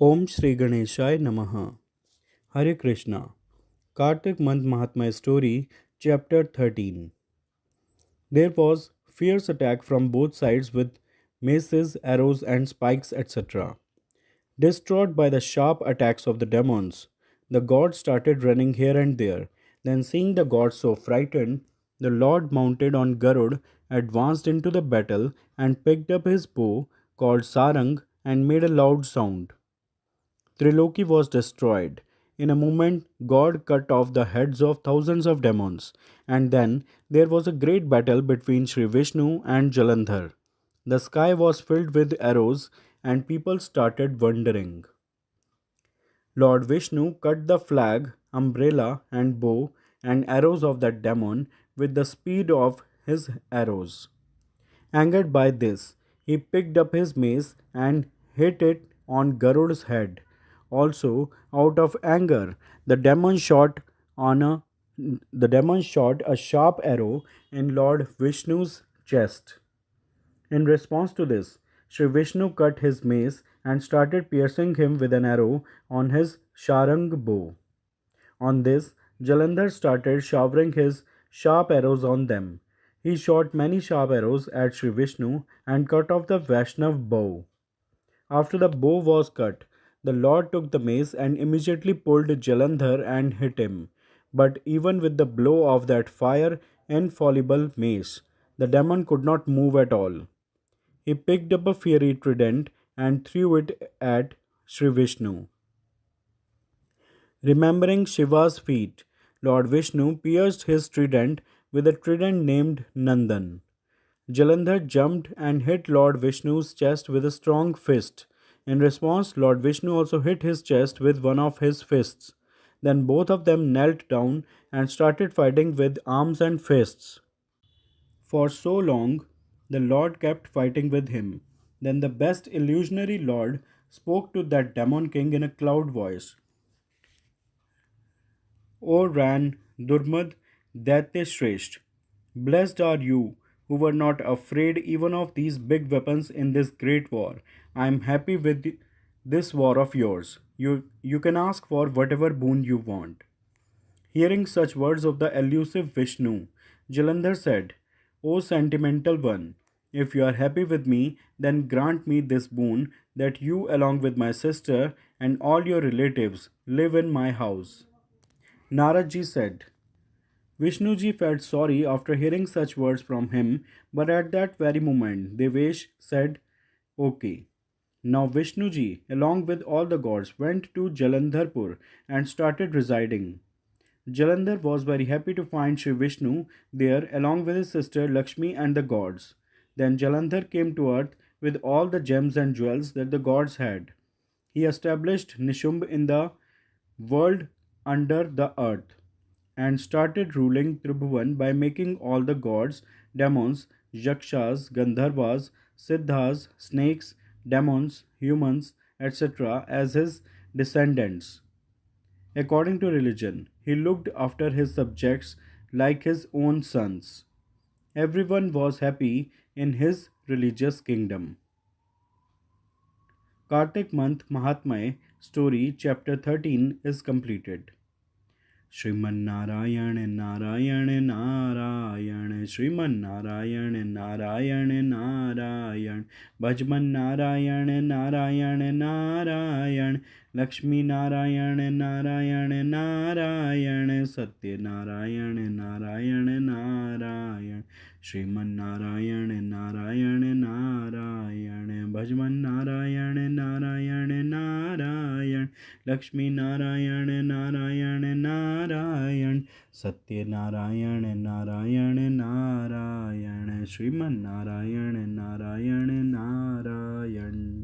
Om Shri Ganeshaya Namaha. Hare Krishna. Kartik month Mahatmya story, chapter 13. There was fierce attack from both sides with maces, arrows, and spikes, etc. Distraught by the sharp attacks of the demons, the gods started running here and there. Then, seeing the gods so frightened, the Lord mounted on Garud advanced into the battle and picked up his bow called Sarang and made a loud sound. Triloki was destroyed. In a moment, God cut off the heads of thousands of demons, and then there was a great battle between Sri Vishnu and Jalandhar. The sky was filled with arrows, and people started wondering. Lord Vishnu cut the flag, umbrella, and bow and arrows of that demon with the speed of his arrows. Angered by this, he picked up his mace and hit it on Garud's head. Also, out of anger, on a the demon shot a sharp arrow in Lord Vishnu's chest. In response to this, Sri Vishnu cut his mace and started piercing him with an arrow on his Sharang bow. On this, Jalandhar started showering his sharp arrows on them. He shot many sharp arrows at Sri Vishnu and cut off the Vaishnav bow. After the bow was cut, the Lord took the mace and immediately pulled Jalandhar and hit him. But even with the blow of that fire infallible mace, the demon could not move at all. He picked up a fiery trident and threw it at Sri Vishnu. Remembering Shiva's feat, Lord Vishnu pierced his trident with a trident named Nandan. Jalandhar jumped and hit Lord Vishnu's chest with a strong fist. In response, Lord Vishnu also hit his chest with one of his fists. Then both of them knelt down and started fighting with arms and fists. For so long, the Lord kept fighting with him. Then the best illusionary Lord spoke to that demon king in a cloud voice. O Ran Durmad Daitya blessed are you who were not afraid even of these big weapons in this great war. I am happy with this war of yours. You can ask for whatever boon you want. Hearing such words of the elusive Vishnu, Jalandhar said, O sentimental one, if you are happy with me, then grant me this boon that you, along with my sister and all your relatives, live in my house. Naradji said, Vishnuji felt sorry after hearing such words from him, but at that very moment, Devesh said, Okay. Now Vishnuji, along with all the gods, went to Jalandharpur and started residing. Jalandhar was very happy to find Sri Vishnu there along with his sister Lakshmi and the gods. Then Jalandhar came to earth with all the gems and jewels that the gods had. He established Nishumbh in the world under the earth and started ruling Tribhuvan by making all the gods, demons, yakshas, gandharvas, siddhas, snakes, demons, humans, etc. as his descendants. According to religion, he looked after his subjects like his own sons. Everyone was happy in his religious kingdom. Kartik month Mahatmya story chapter 13 is completed. Shriman Narayan Narayan Narayan Shriman Narayan Narayan Narayan Bhajman Narayan Narayan Narayan Lakshmi Narayan Narayan Narayan Satya Narayan Narayan Narayan Shriman Narayan Narayan Narayan Bhajman Narayan Narayan Narayan Lakshmi Narayan Narayan Narayan Satya Narayan Narayan Narayan Shriman Narayan Narayan Narayan